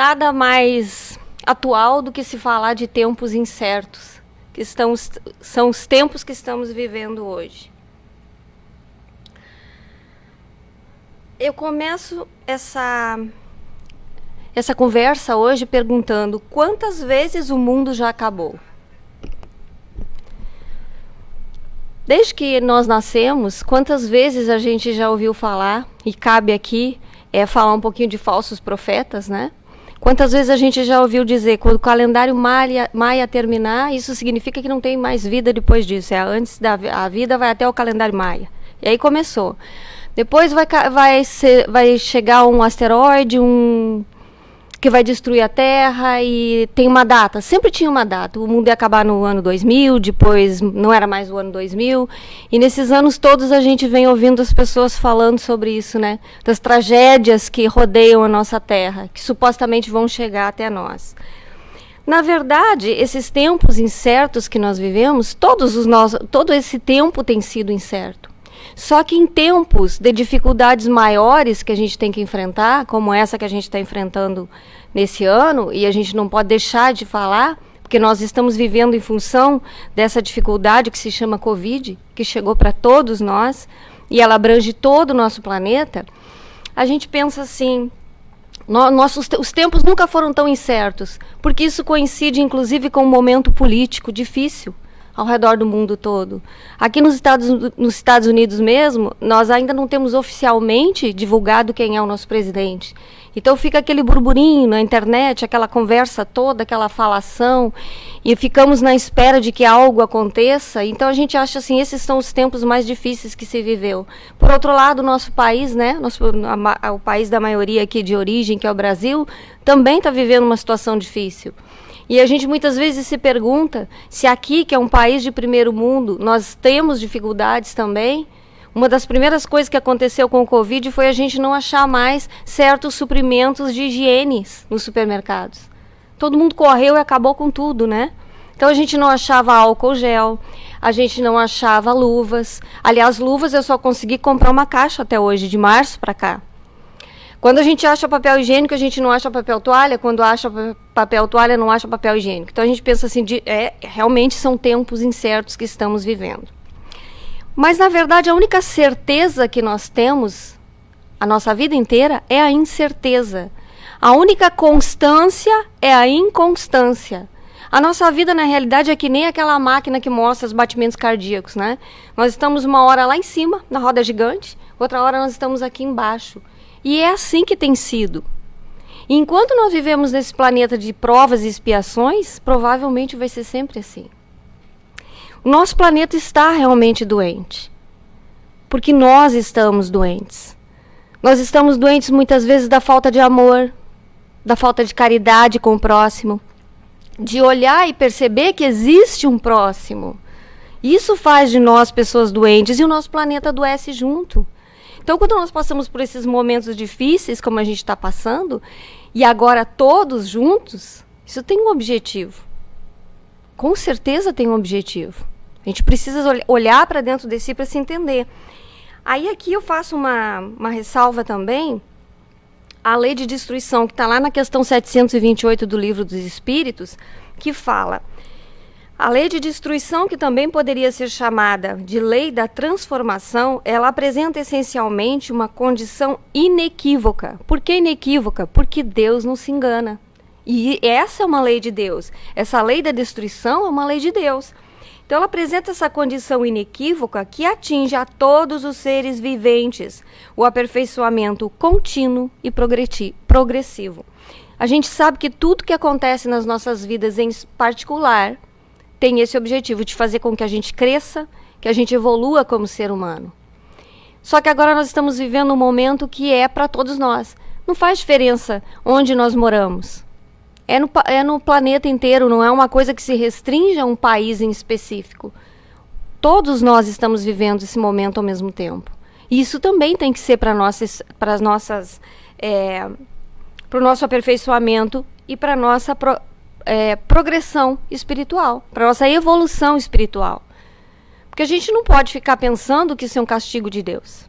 nada mais atual do que se falar de tempos incertos, que são os tempos que estamos vivendo hoje. Eu começo essa conversa hoje perguntando quantas vezes o mundo já acabou. Desde que nós nascemos, quantas vezes a gente já ouviu falar, e cabe aqui falar um pouquinho de falsos profetas, né? Quantas vezes a gente já ouviu dizer, quando o calendário Maia terminar, isso significa que não tem mais vida depois disso. A vida vai até o calendário Maia. E aí começou. Depois vai chegar um asteroide, que vai destruir a Terra, e tem uma data. Sempre tinha uma data. O mundo ia acabar no ano 2000, depois não era mais o ano 2000. E nesses anos todos a gente vem ouvindo as pessoas falando sobre isso, né? Das tragédias que rodeiam a nossa Terra, que supostamente vão chegar até nós. Na verdade, esses tempos incertos que nós vivemos, todo esse tempo tem sido incerto. Só que em tempos de dificuldades maiores que a gente tem que enfrentar, como essa que a gente está enfrentando nesse ano, e a gente não pode deixar de falar, porque nós estamos vivendo em função dessa dificuldade que se chama Covid, que chegou para todos nós, e ela abrange todo o nosso planeta, a gente pensa assim, os tempos nunca foram tão incertos, porque isso coincide inclusive com um momento político difícil, ao redor do mundo todo. Aqui nos Estados Unidos mesmo, nós ainda não temos oficialmente divulgado quem é o nosso presidente. Então fica aquele burburinho na internet, aquela conversa toda, aquela falação, e ficamos na espera de que algo aconteça. Então a gente acha assim, esses são os tempos mais difíceis que se viveu. Por outro lado, o nosso país, né, o país da maioria aqui de origem, que é o Brasil, também está vivendo uma situação difícil. E a gente muitas vezes se pergunta se aqui, que é um país de primeiro mundo, nós temos dificuldades também. Uma das primeiras coisas que aconteceu com o Covid foi a gente não achar mais certos suprimentos de higiene nos supermercados. Todo mundo correu e acabou com tudo, né? Então a gente não achava álcool gel, a gente não achava luvas. Aliás, luvas eu só consegui comprar uma caixa até hoje, de março para cá. Quando a gente acha papel higiênico, a gente não acha papel toalha. Quando acha papel toalha, não acha papel higiênico. Então a gente pensa assim, realmente são tempos incertos que estamos vivendo. Mas na verdade a única certeza que nós temos, a nossa vida inteira, é a incerteza. A única constância é a inconstância. A nossa vida na realidade é que nem aquela máquina que mostra os batimentos cardíacos, né? Nós estamos uma hora lá em cima, na roda gigante, outra hora nós estamos aqui embaixo. E é assim que tem sido. E enquanto nós vivemos nesse planeta de provas e expiações, provavelmente vai ser sempre assim. O nosso planeta está realmente doente. Porque nós estamos doentes. Nós estamos doentes muitas vezes da falta de amor, da falta de caridade com o próximo, de olhar e perceber que existe um próximo. Isso faz de nós pessoas doentes e o nosso planeta adoece junto. Então, quando nós passamos por esses momentos difíceis, como a gente está passando, e agora todos juntos, isso tem um objetivo. Com certeza tem um objetivo. A gente precisa olhar para dentro de si para se entender. Aí aqui eu faço uma ressalva também, a lei de destruição, que está lá na questão 728 do Livro dos Espíritos, que fala... A lei de destruição, que também poderia ser chamada de lei da transformação, ela apresenta essencialmente uma condição inequívoca. Por que inequívoca? Porque Deus não se engana. E essa é uma lei de Deus. Essa lei da destruição é uma lei de Deus. Então ela apresenta essa condição inequívoca que atinge a todos os seres viventes o aperfeiçoamento contínuo e progressivo. A gente sabe que tudo que acontece nas nossas vidas em particular tem esse objetivo de fazer com que a gente cresça, que a gente evolua como ser humano. Só que agora nós estamos vivendo um momento que é para todos nós. Não faz diferença onde nós moramos. É no planeta inteiro, não é uma coisa que se restringe a um país em específico. Todos nós estamos vivendo esse momento ao mesmo tempo. E isso também tem que ser para o nosso aperfeiçoamento e para a nossa progressão espiritual, para a nossa evolução espiritual. Porque a gente não pode ficar pensando que isso é um castigo de Deus.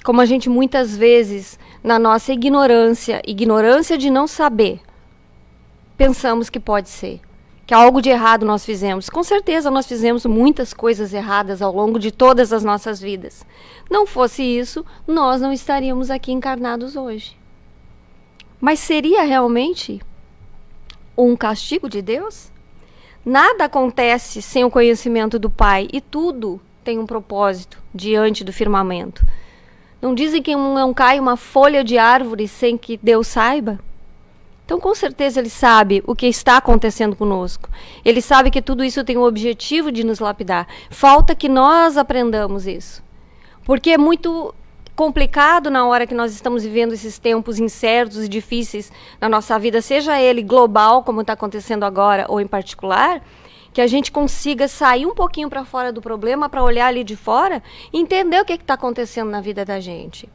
como a gente muitas vezes, na nossa ignorância de não saber, pensamos que pode ser, que algo de errado nós fizemos. Com certeza nós fizemos muitas coisas erradas ao longo de todas as nossas vidas. Não fosse isso, nós não estaríamos aqui encarnados hoje. Mas seria realmente um castigo de Deus? Nada acontece sem o conhecimento do Pai e tudo tem um propósito diante do firmamento. Não dizem que não cai uma folha de árvore sem que Deus saiba? Então, com certeza, Ele sabe o que está acontecendo conosco. Ele sabe que tudo isso tem o objetivo de nos lapidar. Falta que nós aprendamos isso. Porque é muito complicado na hora que nós estamos vivendo esses tempos incertos e difíceis na nossa vida, seja ele global, como está acontecendo agora, ou em particular, que a gente consiga sair um pouquinho para fora do problema, para olhar ali de fora e entender o que está acontecendo na vida da gente.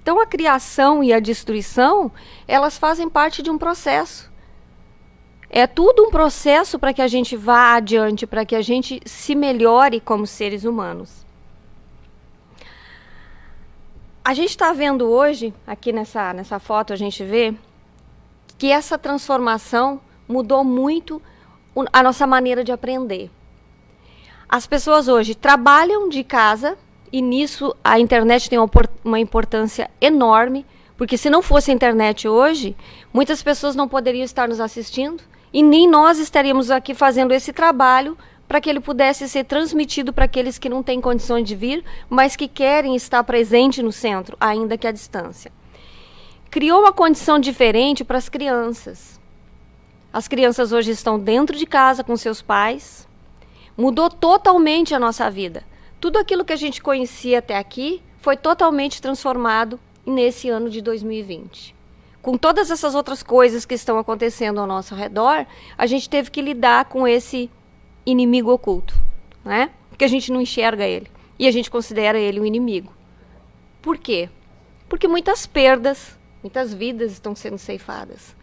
Então, a criação e a destruição, elas fazem parte de um processo. É tudo um processo para que a gente vá adiante, para que a gente se melhore como seres humanos. A gente está vendo hoje, aqui nessa foto a gente vê, que essa transformação mudou muito a nossa maneira de aprender. As pessoas hoje trabalham de casa e nisso a internet tem uma importância enorme, porque se não fosse a internet hoje, muitas pessoas não poderiam estar nos assistindo e nem nós estaríamos aqui fazendo esse trabalho para que ele pudesse ser transmitido para aqueles que não têm condições de vir, mas que querem estar presente no centro, ainda que à distância. Criou uma condição diferente para as crianças. As crianças hoje estão dentro de casa com seus pais. Mudou totalmente a nossa vida. Tudo aquilo que a gente conhecia até aqui foi totalmente transformado nesse ano de 2020. Com todas essas outras coisas que estão acontecendo ao nosso redor, a gente teve que lidar com esse inimigo oculto, né? Porque a gente não enxerga ele e a gente considera ele um inimigo. Por quê? Porque muitas perdas, muitas vidas estão sendo ceifadas.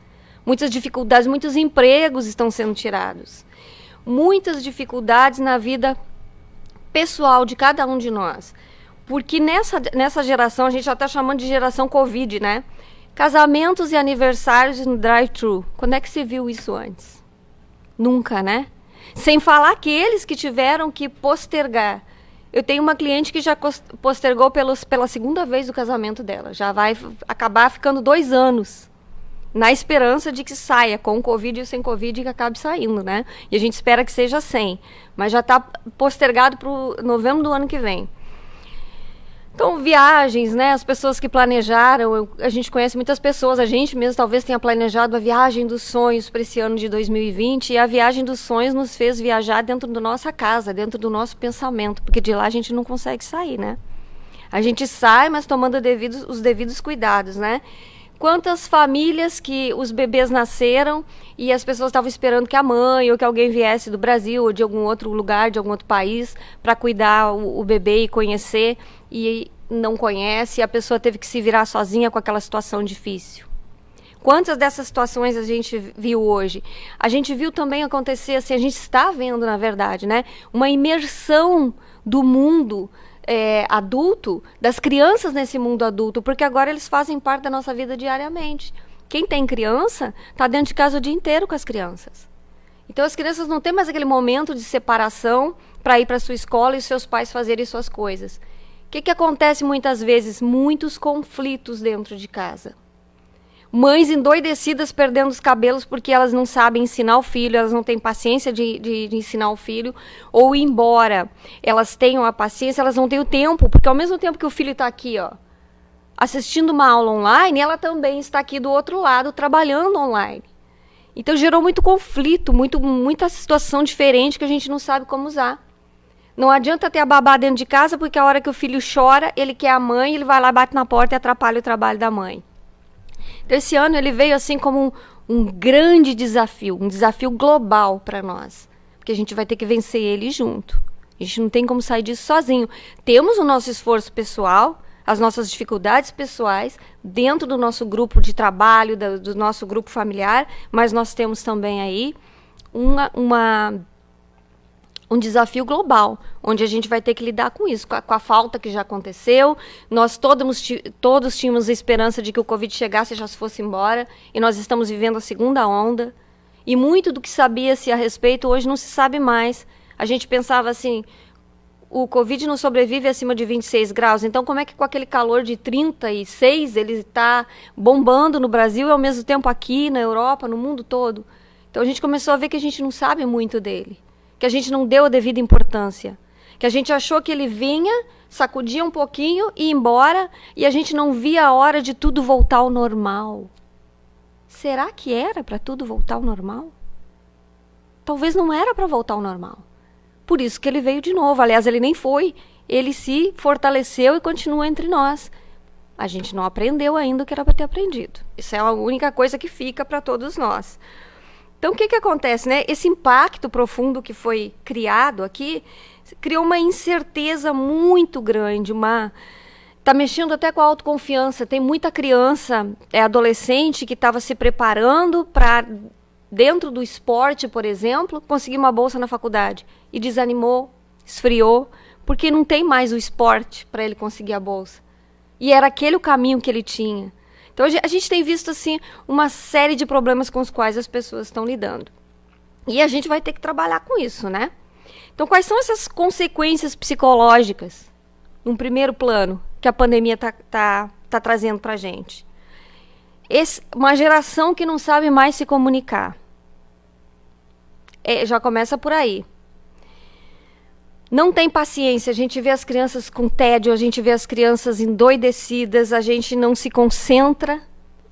Muitas dificuldades, muitos empregos estão sendo tirados. Muitas dificuldades na vida pessoal de cada um de nós. Porque nessa geração, a gente já está chamando de geração Covid, né? Casamentos e aniversários no drive-thru. Quando é que se viu isso antes? Nunca, né? Sem falar aqueles que tiveram que postergar. Eu tenho uma cliente que já postergou pela segunda vez o casamento dela. Já vai acabar ficando 2 anos. Na esperança de que saia com Covid e sem Covid, que acabe saindo, né? E a gente espera que seja sem. Mas já está postergado para o novembro do ano que vem. Então, viagens, né? As pessoas que planejaram, a gente conhece muitas pessoas, a gente mesmo talvez tenha planejado a viagem dos sonhos para esse ano de 2020, e a viagem dos sonhos nos fez viajar dentro da nossa casa, dentro do nosso pensamento, porque de lá a gente não consegue sair, né? A gente sai, mas tomando os devidos cuidados, né? Quantas famílias que os bebês nasceram e as pessoas estavam esperando que a mãe ou que alguém viesse do Brasil ou de algum outro lugar, de algum outro país, para cuidar o bebê e conhecer, e não conhece, e a pessoa teve que se virar sozinha com aquela situação difícil. Quantas dessas situações a gente viu hoje? A gente viu também acontecer, assim, a gente está vendo, na verdade, né, uma imersão do mundo adulto, das crianças nesse mundo adulto, porque agora eles fazem parte da nossa vida diariamente. Quem tem criança está dentro de casa o dia inteiro com as crianças. Então as crianças não têm mais aquele momento de separação para ir para a sua escola e seus pais fazerem suas coisas. O que acontece muitas vezes? Muitos conflitos dentro de casa. Mães endoidecidas perdendo os cabelos porque elas não sabem ensinar o filho, elas não têm paciência de ensinar o filho, ou embora elas tenham a paciência, elas não têm o tempo, porque ao mesmo tempo que o filho está aqui, ó, assistindo uma aula online, ela também está aqui do outro lado, trabalhando online. Então gerou muito conflito, muita situação diferente que a gente não sabe como usar. Não adianta ter a babá dentro de casa, porque a hora que o filho chora, ele quer a mãe, ele vai lá, bate na porta e atrapalha o trabalho da mãe. Então, esse ano ele veio assim como um grande desafio, um desafio global para nós, porque a gente vai ter que vencer ele junto. A gente não tem como sair disso sozinho. Temos o nosso esforço pessoal, as nossas dificuldades pessoais, dentro do nosso grupo de trabalho, do nosso grupo familiar, mas nós temos também aí um desafio global, onde a gente vai ter que lidar com isso, com a falta que já aconteceu. Nós todos tínhamos a esperança de que o Covid chegasse e já se fosse embora, e nós estamos vivendo a segunda onda, e muito do que sabia-se a respeito hoje não se sabe mais. A gente pensava assim, o Covid não sobrevive acima de 26 graus, então como é que com aquele calor de 36 ele está bombando no Brasil e ao mesmo tempo aqui na Europa, no mundo todo? Então a gente começou a ver que a gente não sabe muito dele, que a gente não deu a devida importância, que a gente achou que ele vinha, sacudia um pouquinho e ia embora, e a gente não via a hora de tudo voltar ao normal. Será que era para tudo voltar ao normal? Talvez não era para voltar ao normal. Por isso que ele veio de novo. Aliás, ele nem foi. Ele se fortaleceu e continua entre nós. A gente não aprendeu ainda o que era para ter aprendido. Isso é a única coisa que fica para todos nós. Então, o que acontece, né? Esse impacto profundo que foi criado aqui criou uma incerteza muito grande, está mexendo até com a autoconfiança. Tem muita criança, adolescente, que estava se preparando para, dentro do esporte, por exemplo, conseguir uma bolsa na faculdade. E desanimou, esfriou, porque não tem mais o esporte para ele conseguir a bolsa. E era aquele o caminho que ele tinha. Então a gente tem visto assim uma série de problemas com os quais as pessoas estão lidando. E a gente vai ter que trabalhar com isso, né? Então quais são essas consequências psicológicas, num primeiro plano, que a pandemia tá trazendo para a gente? Uma geração que não sabe mais se comunicar. Já começa por aí. Não tem paciência, a gente vê as crianças com tédio, a gente vê as crianças endoidecidas, a gente não se concentra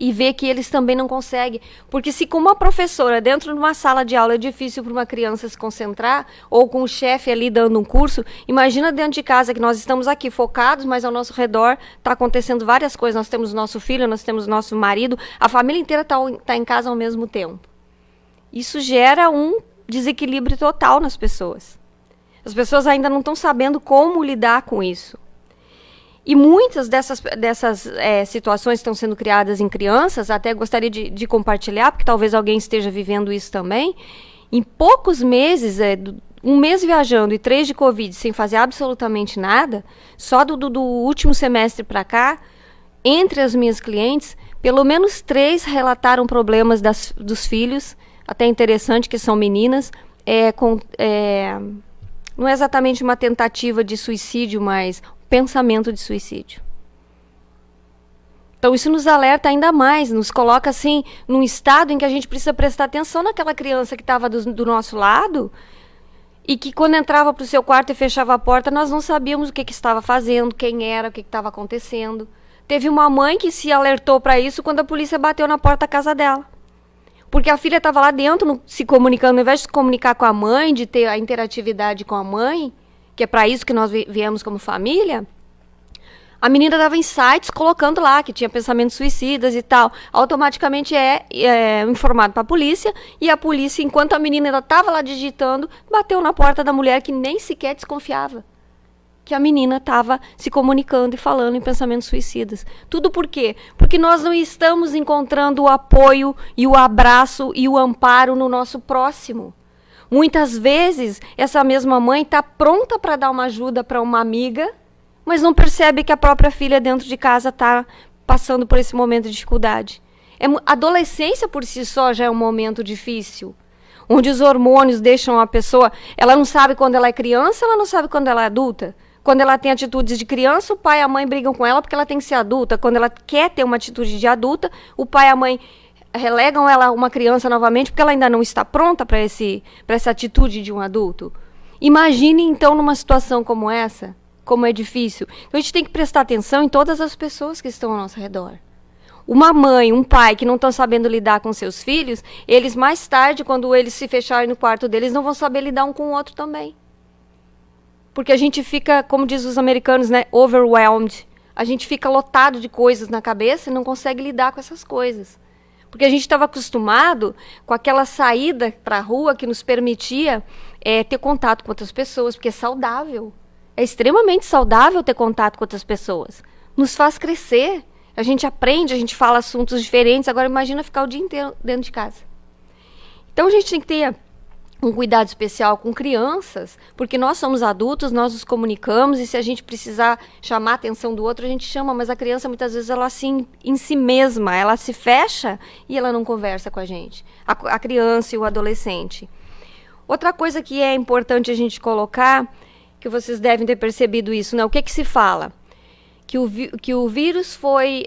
e vê que eles também não conseguem. Porque se com uma professora dentro de uma sala de aula é difícil para uma criança se concentrar, ou com o chefe ali dando um curso, imagina dentro de casa que nós estamos aqui focados, mas ao nosso redor está acontecendo várias coisas. Nós temos nosso filho, nós temos nosso marido, a família inteira tá em casa ao mesmo tempo. Isso gera um desequilíbrio total nas pessoas. As pessoas ainda não estão sabendo como lidar com isso. E muitas dessas situações estão sendo criadas em crianças, até gostaria de compartilhar, porque talvez alguém esteja vivendo isso também. Em poucos meses, um mês viajando e 3 de Covid, sem fazer absolutamente nada, só do último semestre para cá, entre as minhas clientes, pelo menos 3 relataram problemas dos filhos, até interessante que são meninas, não é exatamente uma tentativa de suicídio, mas pensamento de suicídio. Então isso nos alerta ainda mais, nos coloca assim num estado em que a gente precisa prestar atenção naquela criança que estava do nosso lado e que quando entrava para o seu quarto e fechava a porta, nós não sabíamos o que estava fazendo, quem era, o que estava acontecendo. Teve uma mãe que se alertou para isso quando a polícia bateu na porta da casa dela. Porque a filha estava lá dentro se comunicando, ao invés de se comunicar com a mãe, de ter a interatividade com a mãe, que é para isso que nós viemos como família, a menina dava insights colocando lá que tinha pensamentos suicidas e tal. Automaticamente é informado para a polícia, e a polícia, enquanto a menina ainda estava lá digitando, bateu na porta da mulher que nem sequer desconfiava que a menina estava se comunicando e falando em pensamentos suicidas. Tudo por quê? Porque nós não estamos encontrando o apoio e o abraço e o amparo no nosso próximo. Muitas vezes, essa mesma mãe está pronta para dar uma ajuda para uma amiga, mas não percebe que a própria filha dentro de casa está passando por esse momento de dificuldade. A adolescência por si só já é um momento difícil, onde os hormônios deixam a pessoa... Ela não sabe quando ela é criança, ela não sabe quando ela é adulta. Quando ela tem atitudes de criança, o pai e a mãe brigam com ela porque ela tem que ser adulta. Quando ela quer ter uma atitude de adulta, o pai e a mãe relegam ela uma criança novamente porque ela ainda não está pronta para essa atitude de um adulto. Imagine, então, numa situação como essa, como é difícil. Então, a gente tem que prestar atenção em todas as pessoas que estão ao nosso redor. Uma mãe, um pai que não estão sabendo lidar com seus filhos, eles mais tarde, quando eles se fecharem no quarto deles, não vão saber lidar um com o outro também. Porque a gente fica, como diz os americanos, né, overwhelmed. A gente fica lotado de coisas na cabeça e não consegue lidar com essas coisas. Porque a gente estava acostumado com aquela saída para a rua que nos permitia ter contato com outras pessoas, porque é saudável. É extremamente saudável ter contato com outras pessoas. Nos faz crescer. A gente aprende, a gente fala assuntos diferentes. Agora imagina ficar o dia inteiro dentro de casa. Então a gente tem que ter um cuidado especial com crianças, porque nós somos adultos, nós nos comunicamos, e se a gente precisar chamar a atenção do outro, a gente chama, mas a criança muitas vezes ela em si mesma, ela se fecha e ela não conversa com a gente, a criança e o adolescente. Outra coisa que é importante a gente colocar, que vocês devem ter percebido isso, né? O que se fala? Que o vírus foi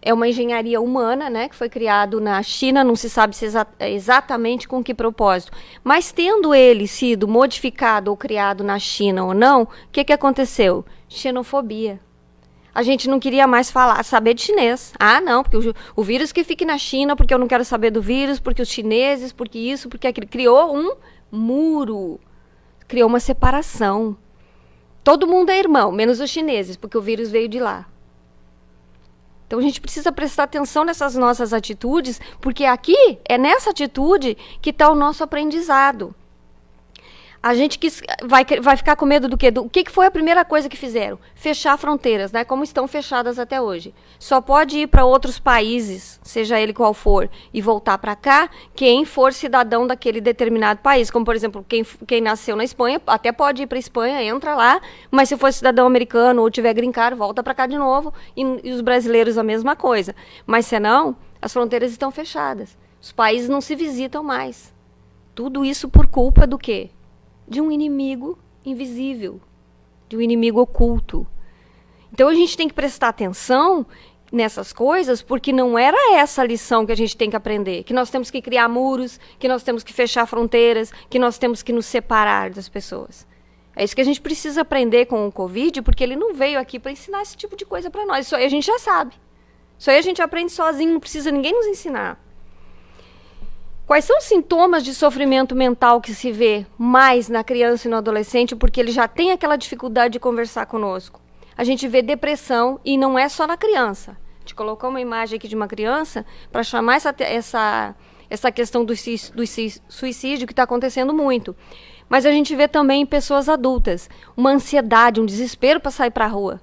é uma engenharia humana, né, que foi criado na China, não se sabe se exatamente com que propósito. Mas tendo ele sido modificado ou criado na China ou não, o que aconteceu? Xenofobia. A gente não queria mais saber de chinês. Ah, não, porque o vírus que fique na China, porque eu não quero saber do vírus, porque os chineses, porque isso, porque aquilo. Criou um muro, criou uma separação. Todo mundo é irmão, menos os chineses, porque o vírus veio de lá. Então a gente precisa prestar atenção nessas nossas atitudes, porque aqui é nessa atitude que está o nosso aprendizado. A gente vai ficar com medo do quê? O que foi a primeira coisa que fizeram? Fechar fronteiras, né? Como estão fechadas até hoje. Só pode ir para outros países, seja ele qual for, e voltar para cá, quem for cidadão daquele determinado país. Como, por exemplo, quem nasceu na Espanha, até pode ir para a Espanha, entra lá, mas se for cidadão americano ou tiver green card, volta para cá de novo, e os brasileiros a mesma coisa. Mas senão, as fronteiras estão fechadas. Os países não se visitam mais. Tudo isso por culpa do quê? De um inimigo invisível, de um inimigo oculto. Então a gente tem que prestar atenção nessas coisas, porque não era essa a lição que a gente tem que aprender, que nós temos que criar muros, que nós temos que fechar fronteiras, que nós temos que nos separar das pessoas. É isso que a gente precisa aprender com o Covid, porque ele não veio aqui para ensinar esse tipo de coisa para nós. Isso aí a gente já sabe. Isso aí a gente aprende sozinho, não precisa ninguém nos ensinar. Quais são os sintomas de sofrimento mental que se vê mais na criança e no adolescente, porque ele já tem aquela dificuldade de conversar conosco? A gente vê depressão, e não é só na criança. A gente colocou uma imagem aqui de uma criança para chamar essa questão do suicídio, que está acontecendo muito. Mas a gente vê também em pessoas adultas uma ansiedade, um desespero para sair para a rua.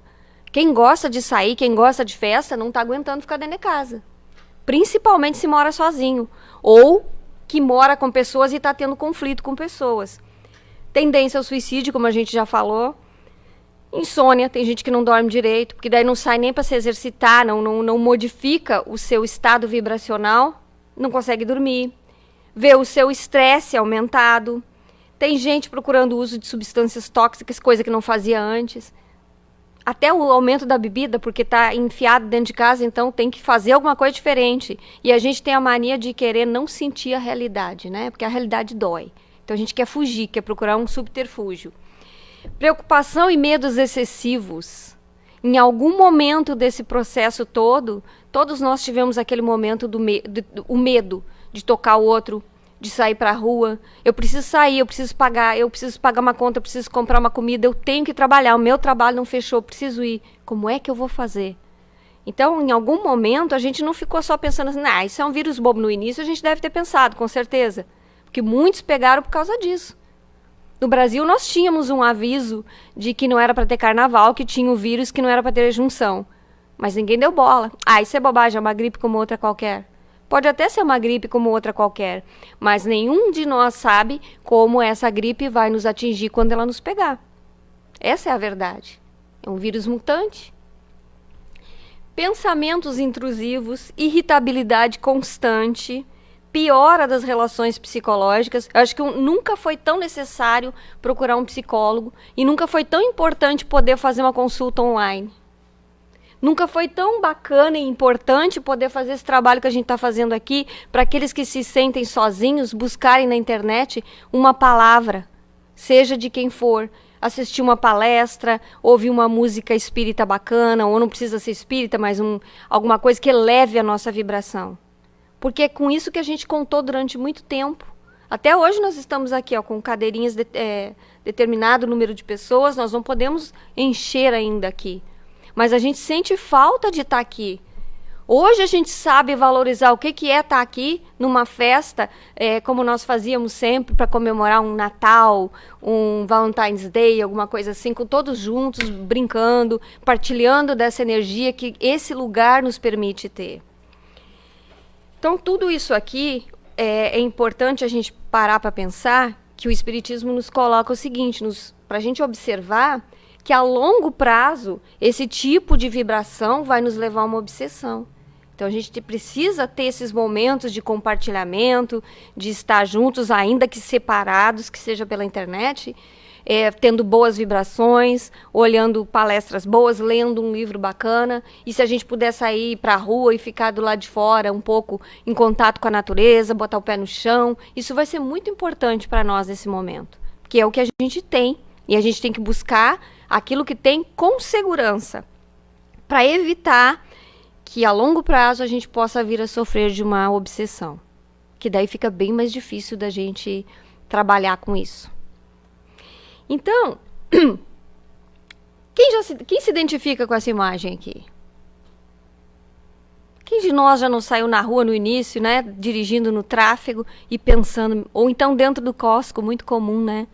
Quem gosta de sair, quem gosta de festa, não está aguentando ficar dentro de casa. Principalmente se mora sozinho, ou que mora com pessoas e está tendo conflito com pessoas. Tendência ao suicídio, como a gente já falou. Insônia, tem gente que não dorme direito, porque daí não sai nem para se exercitar, não modifica o seu estado vibracional, não consegue dormir. Vê o seu estresse aumentado. Tem gente procurando o uso de substâncias tóxicas, coisa que não fazia antes. Até o aumento da bebida, porque está enfiado dentro de casa, então tem que fazer alguma coisa diferente. E a gente tem a mania de querer não sentir a realidade, né? Porque a realidade dói. Então a gente quer fugir, quer procurar um subterfúgio. Preocupação e medos excessivos. Em algum momento desse processo todo, todos nós tivemos aquele momento o medo de tocar o outro, de sair para a rua. Eu preciso sair, eu preciso pagar uma conta, eu preciso comprar uma comida, eu tenho que trabalhar, o meu trabalho não fechou, eu preciso ir. Como é que eu vou fazer? Então, em algum momento, a gente não ficou só pensando assim, isso é um vírus bobo. No início, a gente deve ter pensado, com certeza. Porque muitos pegaram por causa disso. No Brasil, nós tínhamos um aviso de que não era para ter carnaval, que tinha o vírus, que não era para ter junção. Mas ninguém deu bola. Isso é bobagem, é uma gripe como outra qualquer. Pode até ser uma gripe como outra qualquer, mas nenhum de nós sabe como essa gripe vai nos atingir quando ela nos pegar. Essa é a verdade. É um vírus mutante. Pensamentos intrusivos, irritabilidade constante, piora das relações psicológicas. Eu acho que nunca foi tão necessário procurar um psicólogo e nunca foi tão importante poder fazer uma consulta online. Nunca foi tão bacana e importante poder fazer esse trabalho que a gente está fazendo aqui para aqueles que se sentem sozinhos, buscarem na internet uma palavra, seja de quem for, assistir uma palestra, ouvir uma música espírita bacana, ou não precisa ser espírita, mas alguma coisa que eleve a nossa vibração. Porque é com isso que a gente contou durante muito tempo. Até hoje nós estamos aqui com cadeirinhas determinado número de pessoas, nós não podemos encher ainda aqui. Mas a gente sente falta de estar aqui. Hoje a gente sabe valorizar o que é estar aqui numa festa, como nós fazíamos sempre para comemorar um Natal, um Valentine's Day, alguma coisa assim, com todos juntos, brincando, partilhando dessa energia que esse lugar nos permite ter. Então tudo isso aqui, é importante a gente parar para pensar que o Espiritismo nos coloca o seguinte, para a gente observar que a longo prazo esse tipo de vibração vai nos levar a uma obsessão. Então a gente precisa ter esses momentos de compartilhamento, de estar juntos, ainda que separados, que seja pela internet, tendo boas vibrações, olhando palestras boas, lendo um livro bacana. E se a gente puder sair para a rua e ficar do lado de fora, um pouco em contato com a natureza, botar o pé no chão, isso vai ser muito importante para nós nesse momento. Porque é o que a gente tem. E a gente tem que buscar aquilo que tem com segurança, para evitar que a longo prazo a gente possa vir a sofrer de uma obsessão. Que daí fica bem mais difícil da gente trabalhar com isso. Então, quem se identifica com essa imagem aqui? Quem de nós já não saiu na rua no início, né, dirigindo no tráfego e pensando, ou então dentro do Costco, muito comum, né?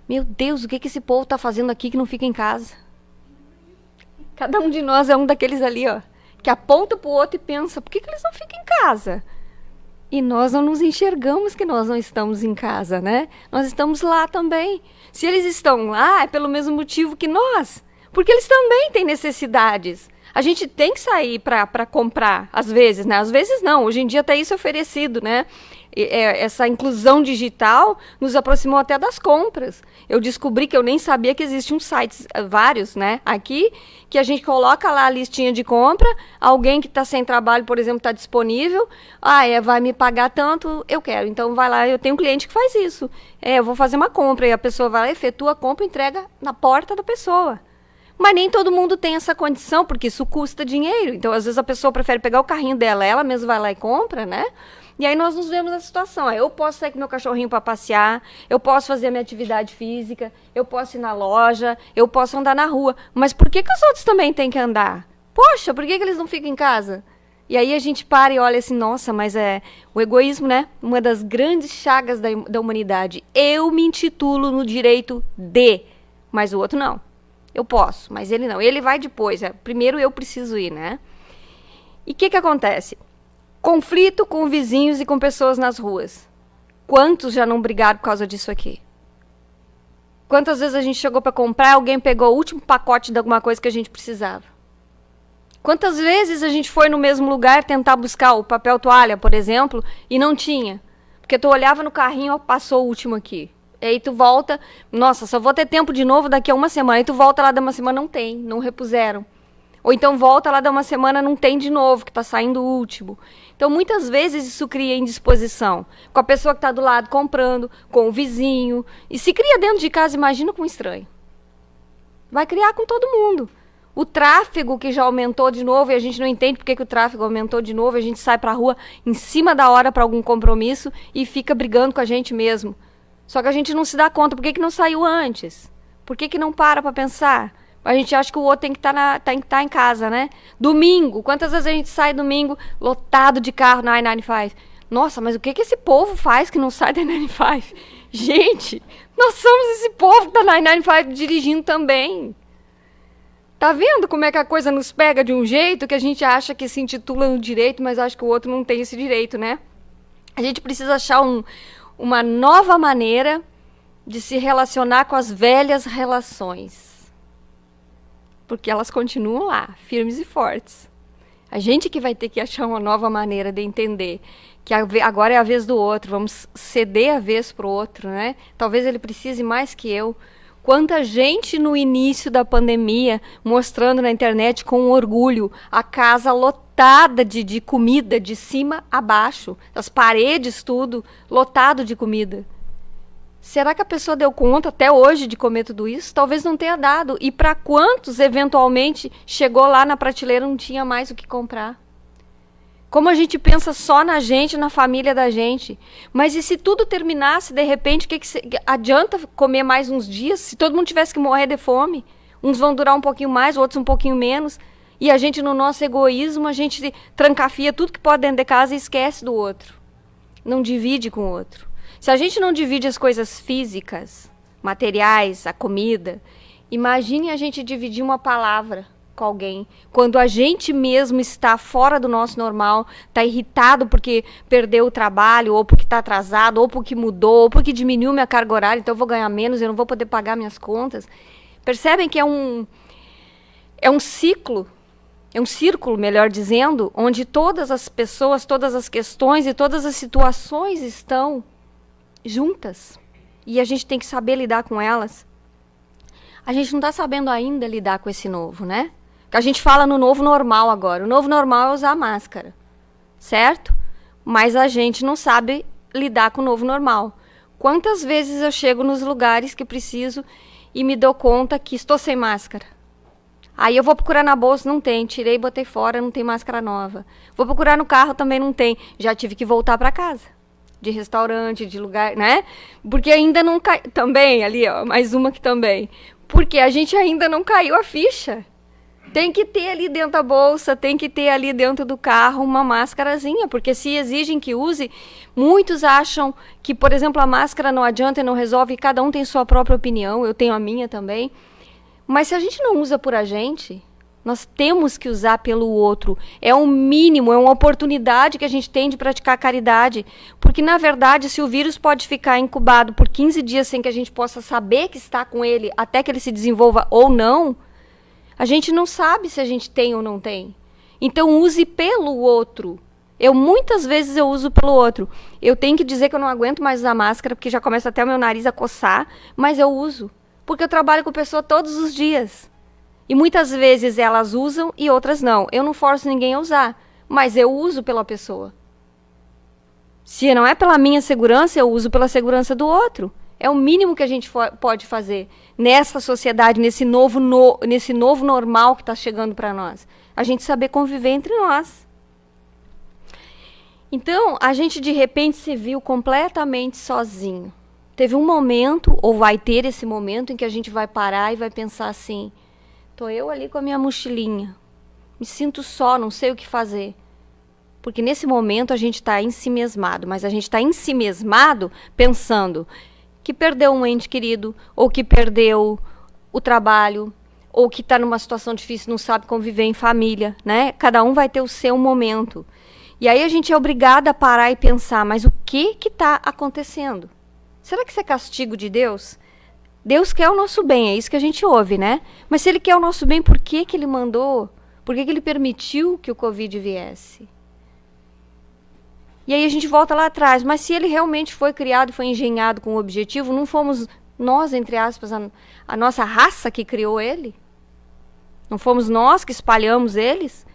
Meu Deus, o que esse povo está fazendo aqui que não fica em casa? Cada um de nós é um daqueles ali, ó, que aponta para o outro e pensa, por que eles não ficam em casa? E nós não nos enxergamos que nós não estamos em casa, né? Nós estamos lá também. Se eles estão lá, é pelo mesmo motivo que nós. Porque eles também têm necessidades. A gente tem que sair para comprar, às vezes, né? Às vezes não, hoje em dia até isso é oferecido, né? Essa inclusão digital nos aproximou até das compras. Eu descobri que eu nem sabia que existiam sites, vários, né, aqui, que a gente coloca lá a listinha de compra, alguém que está sem trabalho, por exemplo, está disponível, vai me pagar tanto, eu quero. Então vai lá, eu tenho um cliente que faz isso. Eu vou fazer uma compra, e a pessoa vai lá, efetua a compra e entrega na porta da pessoa. Mas nem todo mundo tem essa condição, porque isso custa dinheiro. Então, às vezes, a pessoa prefere pegar o carrinho dela, ela mesma vai lá e compra, né? E aí nós nos vemos nessa situação. Eu posso sair com meu cachorrinho para passear, eu posso fazer a minha atividade física, eu posso ir na loja, eu posso andar na rua. Mas por que os outros também têm que andar? Poxa, por que eles não ficam em casa? E aí a gente para e olha assim, nossa, mas o egoísmo, né? Uma das grandes chagas da humanidade. Eu me intitulo no direito de, mas o outro não. Eu posso, mas ele não. Ele vai depois. Primeiro eu preciso ir, né? E o que acontece? Conflito com vizinhos e com pessoas nas ruas. Quantos já não brigaram por causa disso aqui? Quantas vezes a gente chegou para comprar, alguém pegou o último pacote de alguma coisa que a gente precisava? Quantas vezes a gente foi no mesmo lugar tentar buscar o papel toalha, por exemplo, e não tinha? Porque tu olhava no carrinho, ó, passou o último aqui. E aí tu volta, nossa, só vou ter tempo de novo daqui a uma semana. Aí tu volta lá de uma semana, não tem, não repuseram. Ou então volta lá de uma semana, não tem de novo, que está saindo o último. Então, muitas vezes isso cria indisposição. Com a pessoa que está do lado comprando, com o vizinho. E se cria dentro de casa, imagina com um estranho. Vai criar com todo mundo. O tráfego que já aumentou de novo, e a gente não entende porque que o tráfego aumentou de novo, a gente sai para a rua em cima da hora para algum compromisso e fica brigando com a gente mesmo. Só que a gente não se dá conta. Por que não saiu antes? Por que não para pensar? A gente acha que o outro tem que estar em casa, né? Domingo. Quantas vezes a gente sai domingo lotado de carro na I-95? Nossa, mas o que esse povo faz que não sai da I-95? Gente, nós somos esse povo que está na I-95 dirigindo também. Tá vendo como é que a coisa nos pega de um jeito que a gente acha que se intitula no direito, mas acha que o outro não tem esse direito, né? A gente precisa achar uma nova maneira de se relacionar com as velhas relações. Porque elas continuam lá, firmes e fortes. A gente que vai ter que achar uma nova maneira de entender que agora é a vez do outro, vamos ceder a vez para o outro, né? Talvez ele precise mais que eu. Quanta gente no início da pandemia mostrando na internet com orgulho a casa lotada de comida, de cima a baixo, as paredes tudo lotado de comida. Será que a pessoa deu conta até hoje de comer tudo isso? Talvez não tenha dado. E para quantos, eventualmente, chegou lá na prateleira e não tinha mais o que comprar? Como a gente pensa só na gente, na família da gente. Mas e se tudo terminasse, de repente, adianta comer mais uns dias? Se todo mundo tivesse que morrer de fome? Uns vão durar um pouquinho mais, outros um pouquinho menos. E a gente, no nosso egoísmo, a gente trancafia tudo que pode dentro de casa e esquece do outro. Não divide com o outro. Se a gente não divide as coisas físicas, materiais, a comida, imagine a gente dividir uma palavra. com alguém. Quando a gente mesmo está fora do nosso normal, está irritado porque perdeu o trabalho, ou porque está atrasado, ou porque mudou, ou porque diminuiu minha carga horária, então eu vou ganhar menos, eu não vou poder pagar minhas contas. Percebem que é um ciclo, é um círculo, melhor dizendo, onde todas as pessoas, todas as questões e todas as situações estão juntas. E a gente tem que saber lidar com elas. A gente não está sabendo ainda lidar com esse novo, né? Que a gente fala no novo normal agora. O novo normal é usar máscara, certo? Mas a gente não sabe lidar com o novo normal. Quantas vezes eu chego nos lugares que preciso e me dou conta que estou sem máscara? Aí eu vou procurar na bolsa, não tem. Tirei e botei fora, não tem máscara nova. Vou procurar no carro, também não tem. Já tive que voltar para casa. De restaurante, de lugar, né? Porque ainda não cai... Também, ali, ó, mais uma aqui também. Porque a gente ainda não caiu a ficha. Tem que ter ali dentro da bolsa, tem que ter ali dentro do carro uma máscarazinha, porque se exigem que use, muitos acham que, por exemplo, a máscara não adianta e não resolve, cada um tem sua própria opinião, eu tenho a minha também. Mas se a gente não usa por a gente, nós temos que usar pelo outro. É um mínimo, é uma oportunidade que a gente tem de praticar caridade. Porque, na verdade, se o vírus pode ficar incubado por 15 dias sem que a gente possa saber que está com ele, até que ele se desenvolva ou não, a gente não sabe se a gente tem ou não tem. Então, use pelo outro. Muitas vezes eu uso pelo outro. Eu tenho que dizer que eu não aguento mais usar máscara, porque já começa até o meu nariz a coçar, mas eu uso. Porque eu trabalho com pessoa todos os dias. E muitas vezes elas usam e outras não. Eu não forço ninguém a usar, mas eu uso pela pessoa. Se não é pela minha segurança, eu uso pela segurança do outro. É o mínimo que a gente pode fazer nessa sociedade, nesse novo normal que está chegando para nós. A gente saber conviver entre nós. Então, a gente de repente se viu completamente sozinho. Teve um momento, ou vai ter esse momento, em que a gente vai parar e vai pensar assim... Estou eu ali com a minha mochilinha. Me sinto só, não sei o que fazer. Porque nesse momento a gente está ensimesmado. Mas a gente está ensimesmado pensando que perdeu um ente querido, ou que perdeu o trabalho, ou que está numa situação difícil, não sabe conviver em família, né? Cada um vai ter o seu momento. E aí a gente é obrigada a parar e pensar, mas o que está acontecendo? Será que isso é castigo de Deus? Deus quer o nosso bem, é isso que a gente ouve, né? Mas se Ele quer o nosso bem, por que Ele mandou? Por que Ele permitiu que o Covid viesse? E aí a gente volta lá atrás. Mas se Ele realmente foi criado, foi engenhado com o objetivo, não fomos nós, entre aspas, a nossa raça que criou Ele? Não fomos nós que espalhamos eles?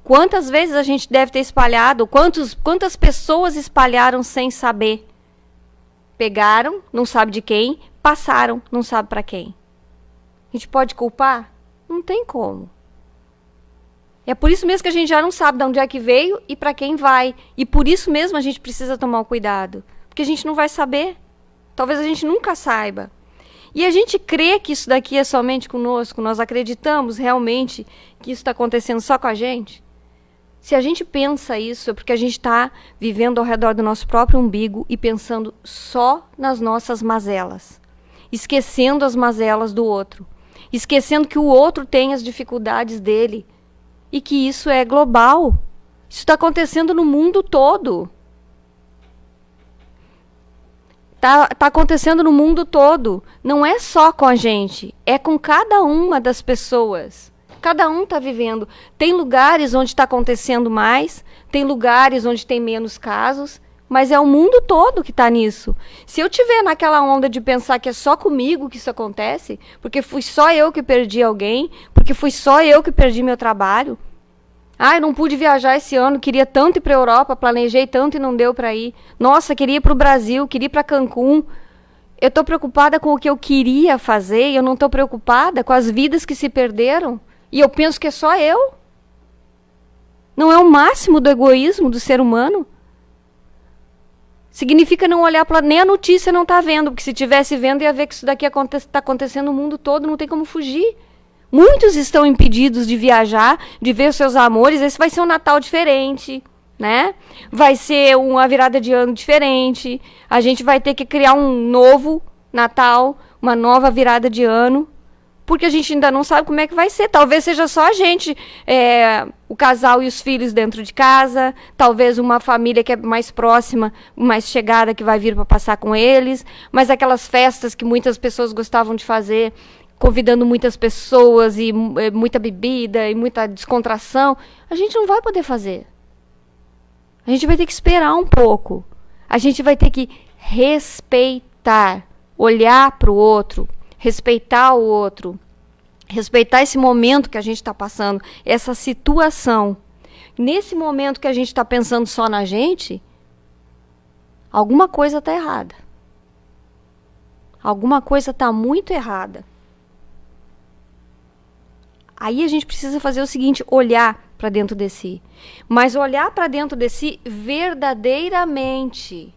Quantas vezes a gente deve ter espalhado? Quantas pessoas espalharam sem saber? Pegaram, não sabe de quem, passaram, não sabe para quem. A gente pode culpar? Não tem como. É por isso mesmo que a gente já não sabe de onde é que veio e para quem vai. E por isso mesmo a gente precisa tomar cuidado. Porque a gente não vai saber. Talvez a gente nunca saiba. E a gente crê que isso daqui é somente conosco. Nós acreditamos realmente que isso está acontecendo só com a gente? Se a gente pensa isso, é porque a gente está vivendo ao redor do nosso próprio umbigo e pensando só nas nossas mazelas. Esquecendo as mazelas do outro. Esquecendo que o outro tem as dificuldades dele. E que isso é global. Isso está acontecendo no mundo todo. Tá acontecendo no mundo todo. Não é só com a gente. É com cada uma das pessoas. Cada um está vivendo. Tem lugares onde está acontecendo mais, tem lugares onde tem menos casos, mas é o mundo todo que está nisso. Se eu tiver naquela onda de pensar que é só comigo que isso acontece, porque fui só eu que perdi alguém, porque fui só eu que perdi meu trabalho. Eu não pude viajar esse ano, queria tanto ir para a Europa, planejei tanto e não deu para ir. Nossa, queria ir para o Brasil, queria ir para Cancún. Eu estou preocupada com o que eu queria fazer e eu não estou preocupada com as vidas que se perderam. E eu penso que é só eu. Não é o máximo do egoísmo do ser humano? Significa não olhar para... Nem a notícia não está vendo, porque se estivesse vendo ia ver que isso daqui está acontecendo no mundo todo, não tem como fugir. Muitos estão impedidos de viajar, de ver os seus amores. Esse vai ser um Natal diferente, né? Vai ser uma virada de ano diferente. A gente vai ter que criar um novo Natal, uma nova virada de ano. porque a gente ainda não sabe como é que vai ser. Talvez seja só a gente, o casal e os filhos dentro de casa, talvez uma família que é mais próxima, mais chegada, que vai vir para passar com eles, mas aquelas festas que muitas pessoas gostavam de fazer, convidando muitas pessoas e muita bebida e muita descontração, a gente não vai poder fazer. A gente vai ter que esperar um pouco. A gente vai ter que respeitar, olhar para o outro, respeitar o outro, respeitar esse momento que a gente está passando, essa situação. Nesse momento que a gente está pensando só na gente, alguma coisa está errada. Alguma coisa está muito errada. Aí a gente precisa fazer o seguinte, olhar para dentro de si. Mas olhar para dentro de si verdadeiramente.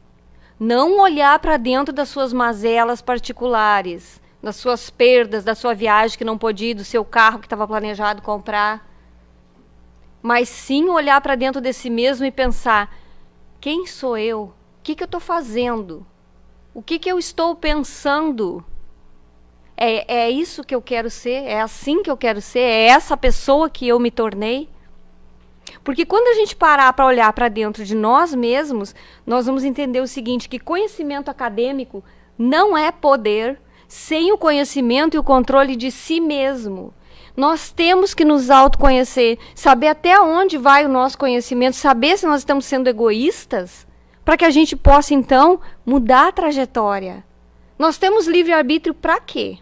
Não olhar para dentro das suas mazelas particulares, das suas perdas, da sua viagem que não pôde ir, do seu carro que estava planejado comprar. Mas sim olhar para dentro de si mesmo e pensar, quem sou eu? O que eu estou fazendo? O que eu estou pensando? É isso que eu quero ser? É assim que eu quero ser? É essa pessoa que eu me tornei? Porque quando a gente parar para olhar para dentro de nós mesmos, nós vamos entender o seguinte, que conhecimento acadêmico não é poder sem o conhecimento e o controle de si mesmo. Nós temos que nos autoconhecer, saber até onde vai o nosso conhecimento, saber se nós estamos sendo egoístas, para que a gente possa, então, mudar a trajetória. Nós temos livre-arbítrio para quê?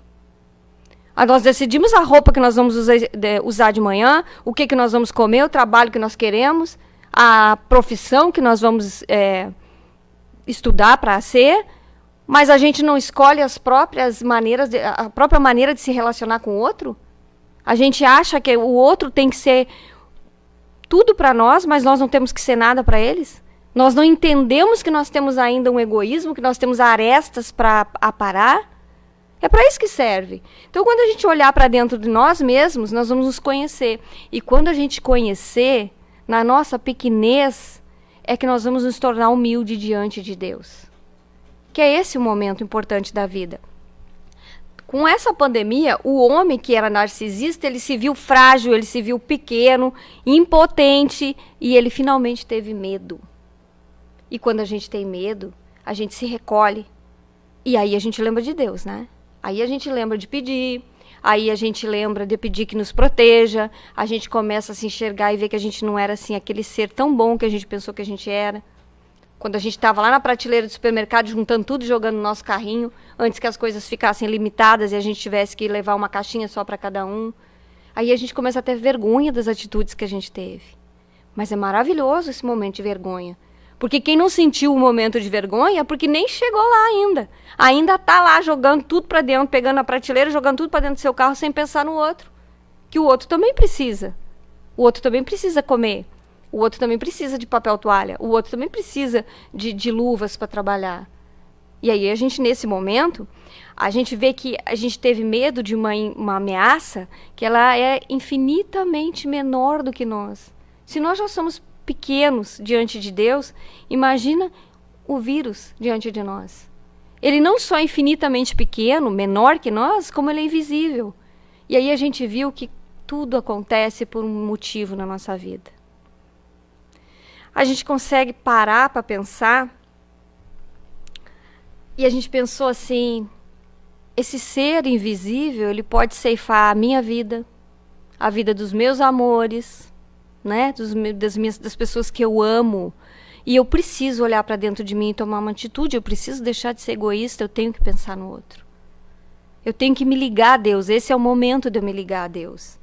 Nós decidimos a roupa que nós vamos usar de manhã, o que nós vamos comer, o trabalho que nós queremos, a profissão que nós vamos estudar para ser, mas a gente não escolhe a própria maneira de se relacionar com o outro? A gente acha que o outro tem que ser tudo para nós, mas nós não temos que ser nada para eles? Nós não entendemos que nós temos ainda um egoísmo, que nós temos arestas para aparar? É para isso que serve. Então, quando a gente olhar para dentro de nós mesmos, nós vamos nos conhecer. E quando a gente conhecer, na nossa pequenez, é que nós vamos nos tornar humildes diante de Deus. Que é esse o momento importante da vida. Com essa pandemia, o homem que era narcisista, ele se viu frágil, ele se viu pequeno, impotente, e ele finalmente teve medo. E quando a gente tem medo, a gente se recolhe. E aí a gente lembra de Deus, né? Aí a gente lembra de pedir, aí a gente lembra de pedir que nos proteja, a gente começa a se enxergar e ver que a gente não era assim aquele ser tão bom que a gente pensou que a gente era. Quando a gente estava lá na prateleira do supermercado juntando tudo e jogando no nosso carrinho, antes que as coisas ficassem limitadas e a gente tivesse que levar uma caixinha só para cada um. Aí a gente começa a ter vergonha das atitudes que a gente teve. Mas é maravilhoso esse momento de vergonha. Porque quem não sentiu o momento de vergonha é porque nem chegou lá ainda. Ainda está lá jogando tudo para dentro, pegando a prateleira, jogando tudo para dentro do seu carro sem pensar no outro. Que o outro também precisa. O outro também precisa comer. O outro também precisa de papel toalha. O outro também precisa de luvas para trabalhar. E aí a gente, nesse momento, a gente vê que a gente teve medo de uma ameaça que ela é infinitamente menor do que nós. Se nós já somos pequenos diante de Deus, imagina o vírus diante de nós. Ele não só é infinitamente pequeno, menor que nós, como ele é invisível. E aí a gente viu que tudo acontece por um motivo na nossa vida. A gente consegue parar para pensar e a gente pensou assim, esse ser invisível, ele pode ceifar a minha vida, a vida dos meus amores, né, das pessoas que eu amo, e eu preciso olhar para dentro de mim e tomar uma atitude, eu preciso deixar de ser egoísta, eu tenho que pensar no outro. Eu tenho que me ligar a Deus, esse é o momento de eu me ligar a Deus.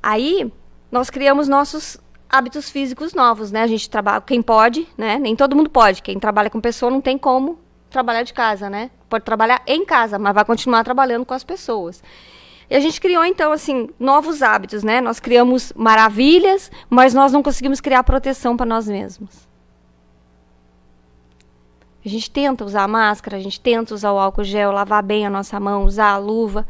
Aí, nós criamos nossos hábitos físicos novos, né, a gente trabalha, quem pode, né, nem todo mundo pode, quem trabalha com pessoa não tem como trabalhar de casa, né, pode trabalhar em casa, mas vai continuar trabalhando com as pessoas. E a gente criou, então, assim, novos hábitos, né? Nós criamos maravilhas, mas nós não conseguimos criar proteção para nós mesmos. A gente tenta usar a máscara, a gente tenta usar o álcool gel, lavar bem a nossa mão, usar a luva.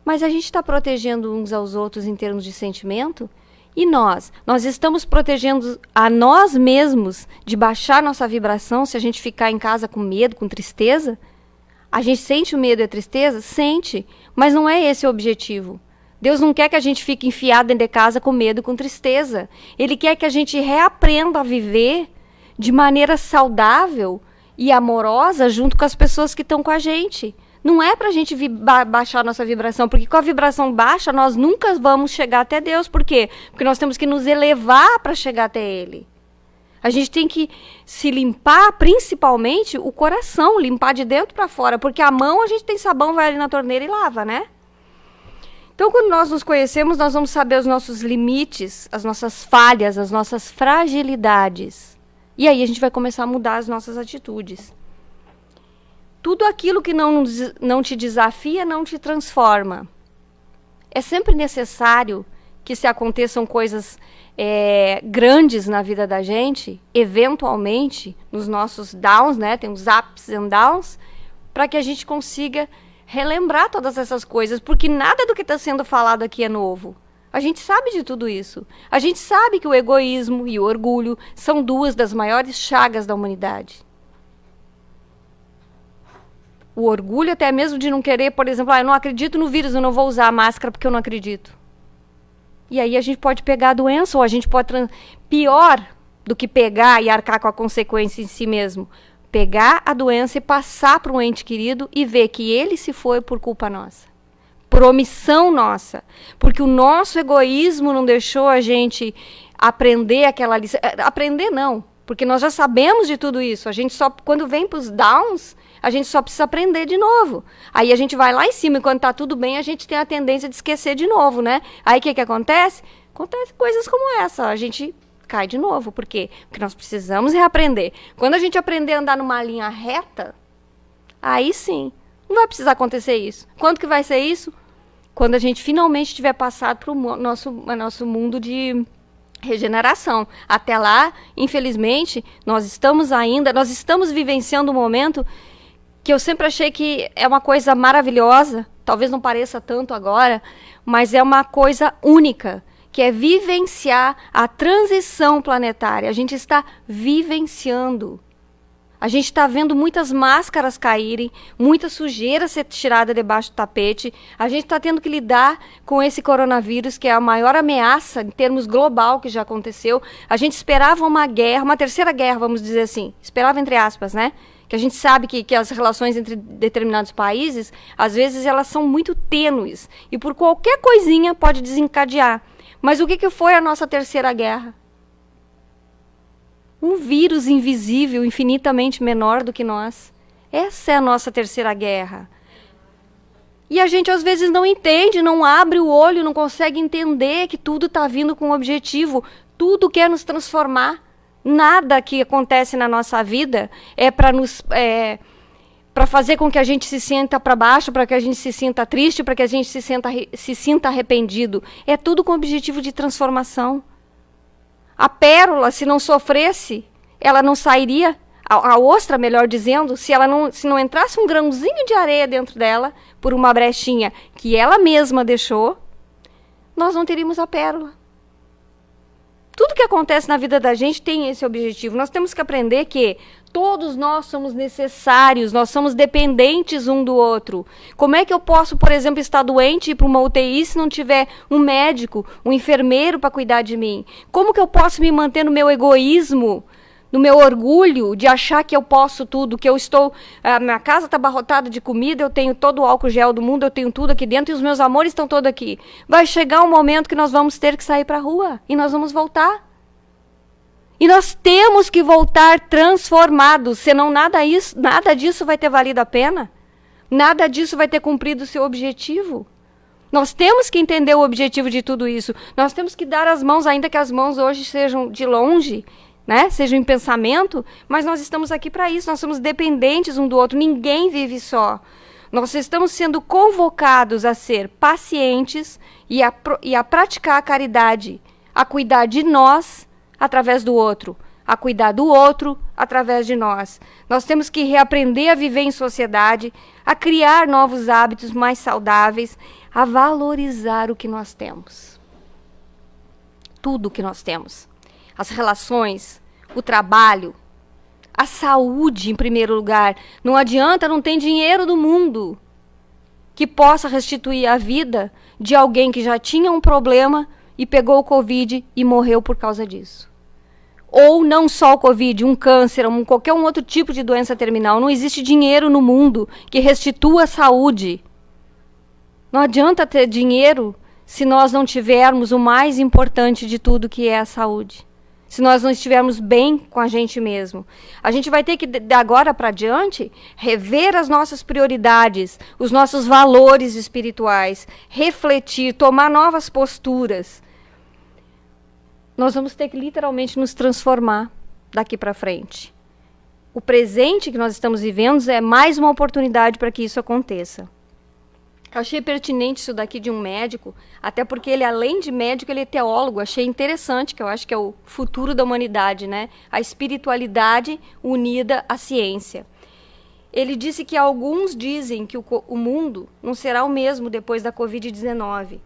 Mas a gente está protegendo uns aos outros em termos de sentimento? E nós? Nós estamos protegendo a nós mesmos de baixar nossa vibração se a gente ficar em casa com medo, com tristeza? A gente sente o medo e a tristeza? Sente, mas não é esse o objetivo. Deus não quer que a gente fique enfiado dentro de casa com medo e com tristeza. Ele quer que a gente reaprenda a viver de maneira saudável e amorosa junto com as pessoas que estão com a gente. Não é para a gente baixar a nossa vibração, porque com a vibração baixa nós nunca vamos chegar até Deus. Por quê? Porque nós temos que nos elevar para chegar até Ele. A gente tem que se limpar, principalmente o coração, limpar de dentro para fora, porque a mão a gente tem sabão, vai ali na torneira e lava, né? Então, quando nós nos conhecemos, nós vamos saber os nossos limites, as nossas falhas, as nossas fragilidades. E aí a gente vai começar a mudar as nossas atitudes. Tudo aquilo que não te desafia, não te transforma. É sempre necessário que se aconteçam coisas grandes na vida da gente, eventualmente, nos nossos downs, né? Tem os ups and downs, para que a gente consiga relembrar todas essas coisas, porque nada do que está sendo falado aqui é novo. A gente sabe de tudo isso. A gente sabe que o egoísmo e o orgulho são duas das maiores chagas da humanidade. O orgulho até mesmo de não querer, por exemplo, eu não acredito no vírus, eu não vou usar a máscara porque eu não acredito. E aí a gente pode pegar a doença, ou a gente pode... Pior do que pegar e arcar com a consequência em si mesmo. Pegar a doença e passar para um ente querido e ver que ele se foi por culpa nossa. Por omissão nossa. Porque o nosso egoísmo não deixou a gente aprender aquela lição. Aprender não, porque nós já sabemos de tudo isso. A gente só, quando vem para os downs, a gente só precisa aprender de novo. Aí a gente vai lá em cima e quando está tudo bem, a gente tem a tendência de esquecer de novo, né? Aí o que acontece? Acontece coisas como essa. A gente cai de novo. Por quê? Porque nós precisamos reaprender. Quando a gente aprender a andar numa linha reta, aí sim, não vai precisar acontecer isso. Quando que vai ser isso? Quando a gente finalmente tiver passado para o nosso mundo de regeneração. Até lá, infelizmente, nós estamos vivenciando um momento que eu sempre achei que é uma coisa maravilhosa, talvez não pareça tanto agora, mas é uma coisa única, que é vivenciar a transição planetária. A gente está vivenciando. A gente está vendo muitas máscaras caírem, muita sujeira ser tirada debaixo do tapete. A gente está tendo que lidar com esse coronavírus, que é a maior ameaça em termos global que já aconteceu. A gente esperava uma guerra, uma terceira guerra, vamos dizer assim. Esperava entre aspas, né? Que a gente sabe que as relações entre determinados países, às vezes, elas são muito tênues. E por qualquer coisinha pode desencadear. Mas o que foi a nossa terceira guerra? Um vírus invisível, infinitamente menor do que nós. Essa é a nossa terceira guerra. E a gente, às vezes, não entende, não abre o olho, não consegue entender que tudo está vindo com um objetivo. Tudo quer nos transformar. Nada que acontece na nossa vida é para fazer com que a gente se sinta para baixo, para que a gente se sinta triste, para que a gente se sinta arrependido. É tudo com o objetivo de transformação. A pérola, se não sofresse, ela não sairia. A ostra, melhor dizendo, se não entrasse um grãozinho de areia dentro dela, por uma brechinha que ela mesma deixou, nós não teríamos a pérola. Tudo que acontece na vida da gente tem esse objetivo. Nós temos que aprender que todos nós somos necessários, nós somos dependentes um do outro. Como é que eu posso, por exemplo, estar doente e ir para uma UTI se não tiver um médico, um enfermeiro para cuidar de mim? Como que eu posso me manter no meu egoísmo, no meu orgulho de achar que eu posso tudo, que eu estou... A minha casa está abarrotada de comida, eu tenho todo o álcool gel do mundo, eu tenho tudo aqui dentro e os meus amores estão todos aqui. Vai chegar um momento que nós vamos ter que sair para a rua e nós vamos voltar. E nós temos que voltar transformados, senão nada disso vai ter valido a pena. Nada disso vai ter cumprido o seu objetivo. Nós temos que entender o objetivo de tudo isso. Nós temos que dar as mãos, ainda que as mãos hoje sejam de longe, né? Sejam em pensamento, mas nós estamos aqui para isso. Nós somos dependentes um do outro. Ninguém vive só. Nós estamos sendo convocados a ser pacientes e a praticar a caridade, a cuidar de nós através do outro, a cuidar do outro através de nós. Nós temos que reaprender a viver em sociedade, a criar novos hábitos mais saudáveis, a valorizar o que nós temos. Tudo o que nós temos. As relações, o trabalho, A saúde em primeiro lugar. Não adianta, não tem dinheiro do mundo que possa restituir a vida de alguém que já tinha um problema e pegou o Covid e morreu por causa disso. Ou não só o Covid, um câncer, qualquer outro tipo de doença terminal. Não existe dinheiro no mundo que restitua a saúde. Não adianta ter dinheiro se nós não tivermos o mais importante de tudo, que é a saúde. Se nós não estivermos bem com a gente mesmo. A gente vai ter que, de agora para diante, rever as nossas prioridades, os nossos valores espirituais, refletir, tomar novas posturas. Nós vamos ter que literalmente nos transformar daqui para frente. O presente que nós estamos vivendo é mais uma oportunidade para que isso aconteça. Eu achei pertinente isso daqui de um médico, até porque ele, além de médico, ele é teólogo. Achei interessante, que eu acho que é o futuro da humanidade, né? A espiritualidade unida à ciência. Ele disse que alguns dizem que o mundo não será o mesmo depois da Covid-19.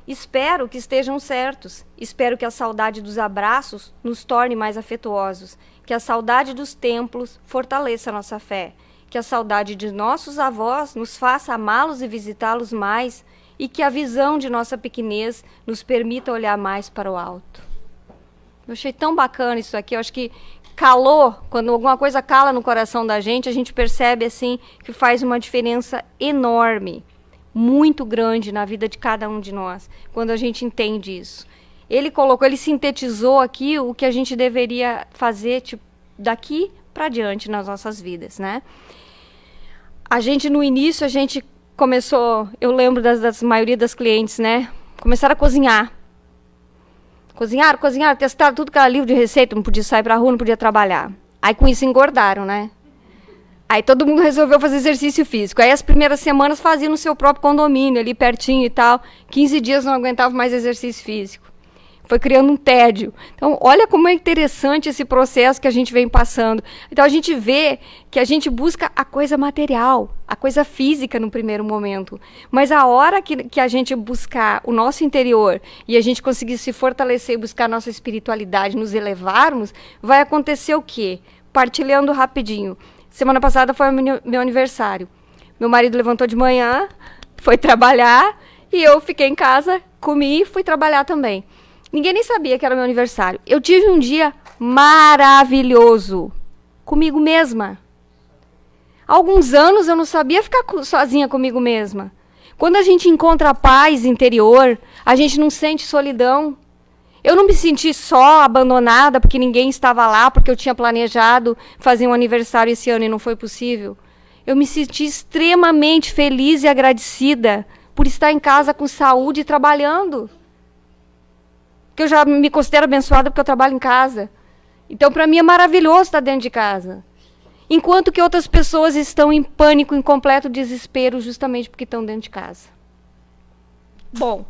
Espero que estejam certos. Espero que a saudade dos abraços nos torne mais afetuosos, que a saudade dos templos fortaleça a nossa fé, que a saudade de nossos avós nos faça amá-los e visitá-los mais, e que a visão de nossa pequenez nos permita olhar mais para o alto. Eu achei tão bacana isso aqui. Eu acho que calou, quando alguma coisa cala no coração da gente, a gente percebe assim que faz uma diferença enorme, muito grande na vida de cada um de nós, quando a gente entende isso. Ele sintetizou aqui o que a gente deveria fazer daqui para diante nas nossas vidas, né? No início, a gente começou, eu lembro das maioria das clientes, né? Começaram a cozinhar. Cozinharam, testaram tudo que era livro de receita, não podia sair pra rua, não podia trabalhar. Aí com isso engordaram, né? Aí todo mundo resolveu fazer exercício físico. Aí as primeiras semanas faziam no seu próprio condomínio, ali pertinho e tal. 15 dias não aguentava mais exercício físico. Foi criando um tédio. Então, olha como é interessante esse processo que a gente vem passando. Então, a gente vê que a gente busca a coisa material, a coisa física no primeiro momento. Mas a hora que a gente buscar o nosso interior e a gente conseguir se fortalecer e buscar a nossa espiritualidade, nos elevarmos, vai acontecer o quê? Partilhando rapidinho. Semana passada foi meu aniversário. Meu marido levantou de manhã, foi trabalhar, e eu fiquei em casa, comi e fui trabalhar também. Ninguém nem sabia que era meu aniversário. Eu tive um dia maravilhoso comigo mesma. Há alguns anos eu não sabia ficar sozinha comigo mesma. Quando a gente encontra a paz interior, a gente não sente solidão. Eu não me senti só, abandonada, porque ninguém estava lá, porque eu tinha planejado fazer um aniversário esse ano e não foi possível. Eu me senti extremamente feliz e agradecida por estar em casa com saúde e trabalhando. Porque eu já me considero abençoada porque eu trabalho em casa. Então, para mim, é maravilhoso estar dentro de casa. Enquanto que outras pessoas estão em pânico, em completo desespero, justamente porque estão dentro de casa. Bom,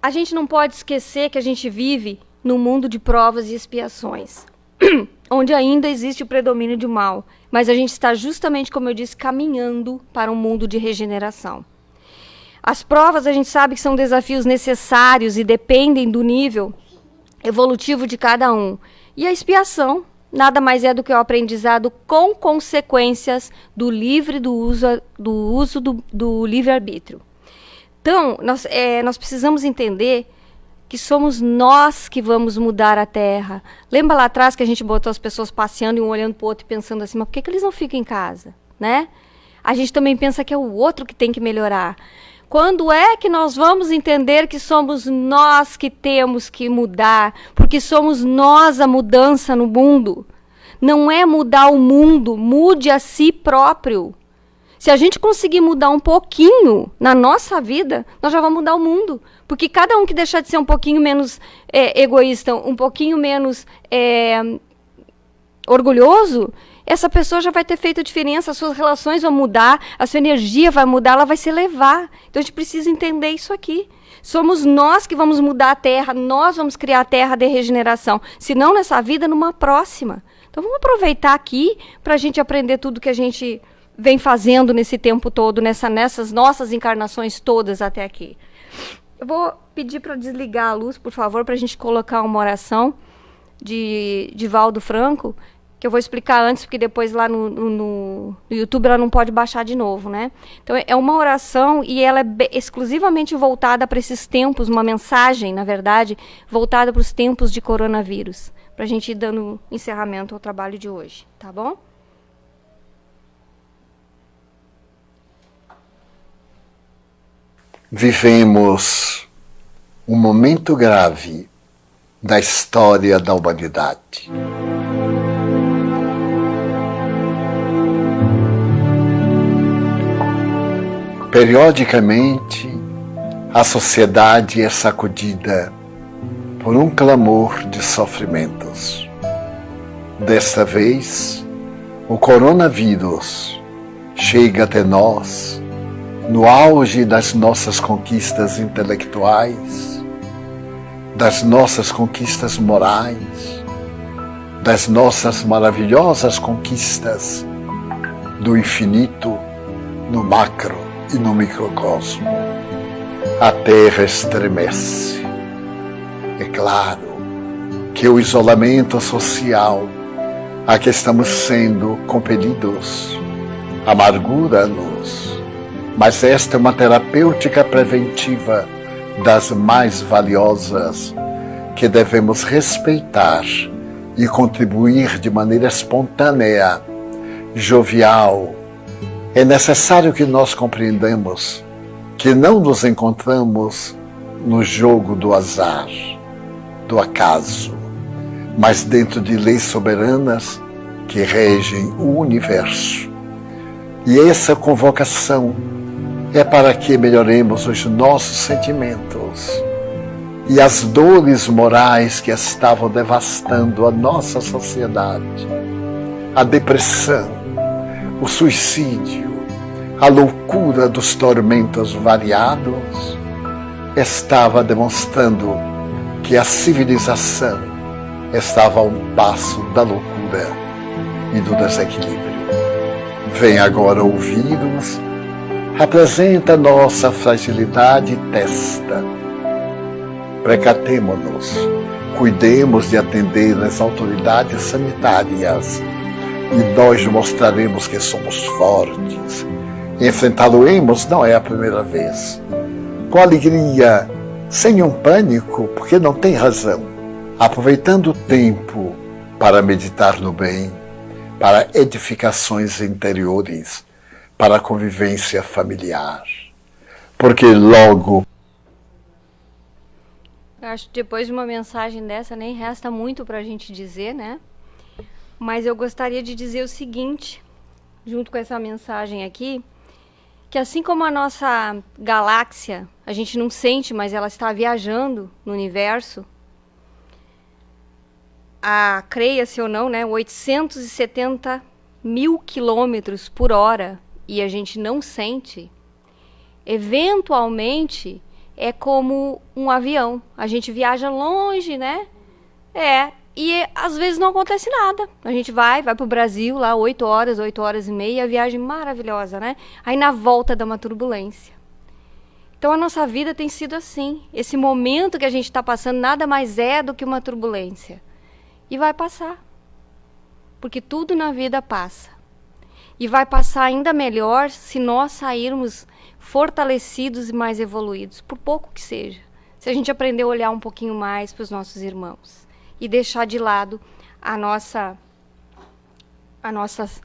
a gente não pode esquecer que a gente vive num mundo de provas e expiações, onde ainda existe o predomínio do mal, mas a gente está justamente, como eu disse, caminhando para um mundo de regeneração. As provas a gente sabe que são desafios necessários e dependem do nível evolutivo de cada um. E a expiação nada mais é do que o aprendizado com consequências do uso do livre-arbítrio. Então, nós precisamos entender que somos nós que vamos mudar a Terra. Lembra lá atrás que a gente botou as pessoas passeando e um olhando para o outro e pensando assim, mas por que eles não ficam em casa? Né? A gente também pensa que é o outro que tem que melhorar. Quando é que nós vamos entender que somos nós que temos que mudar? Porque somos nós a mudança no mundo. Não é mudar o mundo, mude a si próprio. Se a gente conseguir mudar um pouquinho na nossa vida, nós já vamos mudar o mundo. Porque cada um que deixar de ser um pouquinho menos egoísta, um pouquinho menos orgulhoso, essa pessoa já vai ter feito a diferença, as suas relações vão mudar, a sua energia vai mudar, ela vai se elevar. Então a gente precisa entender isso aqui. Somos nós que vamos mudar a Terra, nós vamos criar a Terra de regeneração. Se não nessa vida, numa próxima. Então vamos aproveitar aqui para a gente aprender tudo que a gente vem fazendo nesse tempo todo, nessas nossas encarnações todas até aqui. Eu vou pedir para desligar a luz, por favor, para a gente colocar uma oração de Valdo Franco, que eu vou explicar antes, porque depois lá no YouTube ela não pode baixar de novo, né? Então é uma oração e ela é exclusivamente voltada para esses tempos, uma mensagem, na verdade, voltada para os tempos de coronavírus, para a gente ir dando encerramento ao trabalho de hoje, tá bom? Vivemos um momento grave da história da humanidade. Periodicamente, a sociedade é sacudida por um clamor de sofrimentos. Desta vez, o coronavírus chega até nós no auge das nossas conquistas intelectuais, das nossas conquistas morais, das nossas maravilhosas conquistas do infinito no macro e no microcosmo. A Terra estremece. É claro que o isolamento social a que estamos sendo compelidos amargura-nos, mas esta é uma terapêutica preventiva das mais valiosas que devemos respeitar e contribuir de maneira espontânea, jovial. É necessário que nós compreendamos que não nos encontramos no jogo do azar, do acaso, mas dentro de leis soberanas que regem o universo. E essa convocação é para que melhoremos os nossos sentimentos e as dores morais que estavam devastando a nossa sociedade, a depressão, o suicídio, a loucura dos tormentos variados, estava demonstrando que a civilização estava a um passo da loucura e do desequilíbrio. Vem agora o vírus, apresenta nossa fragilidade e testa. Precatemo-nos, cuidemos de atender as autoridades sanitárias e nós mostraremos que somos fortes. Enfrentá-lo-emos não é a primeira vez. Com alegria, sem um pânico, porque não tem razão. Aproveitando o tempo para meditar no bem, para edificações interiores, para a convivência familiar. Porque logo... Eu acho que depois de uma mensagem dessa nem resta muito para a gente dizer, né? Mas eu gostaria de dizer o seguinte, junto com essa mensagem aqui, que assim como a nossa galáxia, a gente não sente, mas ela está viajando no universo, creia-se ou não, né, 870 mil quilômetros por hora, e a gente não sente, eventualmente é como um avião. A gente viaja longe, né? E às vezes não acontece nada. A gente vai para o Brasil, lá 8 horas e meia, a viagem maravilhosa, né? Aí na volta dá uma turbulência. Então a nossa vida tem sido assim. Esse momento que a gente está passando nada mais é do que uma turbulência. E vai passar. Porque tudo na vida passa. E vai passar ainda melhor se nós sairmos fortalecidos e mais evoluídos, por pouco que seja. Se a gente aprender a olhar um pouquinho mais para os nossos irmãos. E deixar de lado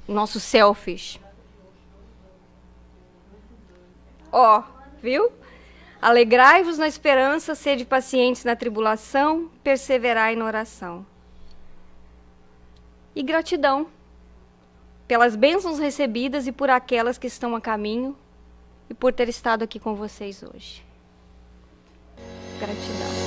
nosso selfish. Viu? Alegrai-vos na esperança, sede pacientes na tribulação, perseverai na oração. E gratidão pelas bênçãos recebidas e por aquelas que estão a caminho e por ter estado aqui com vocês hoje. Gratidão.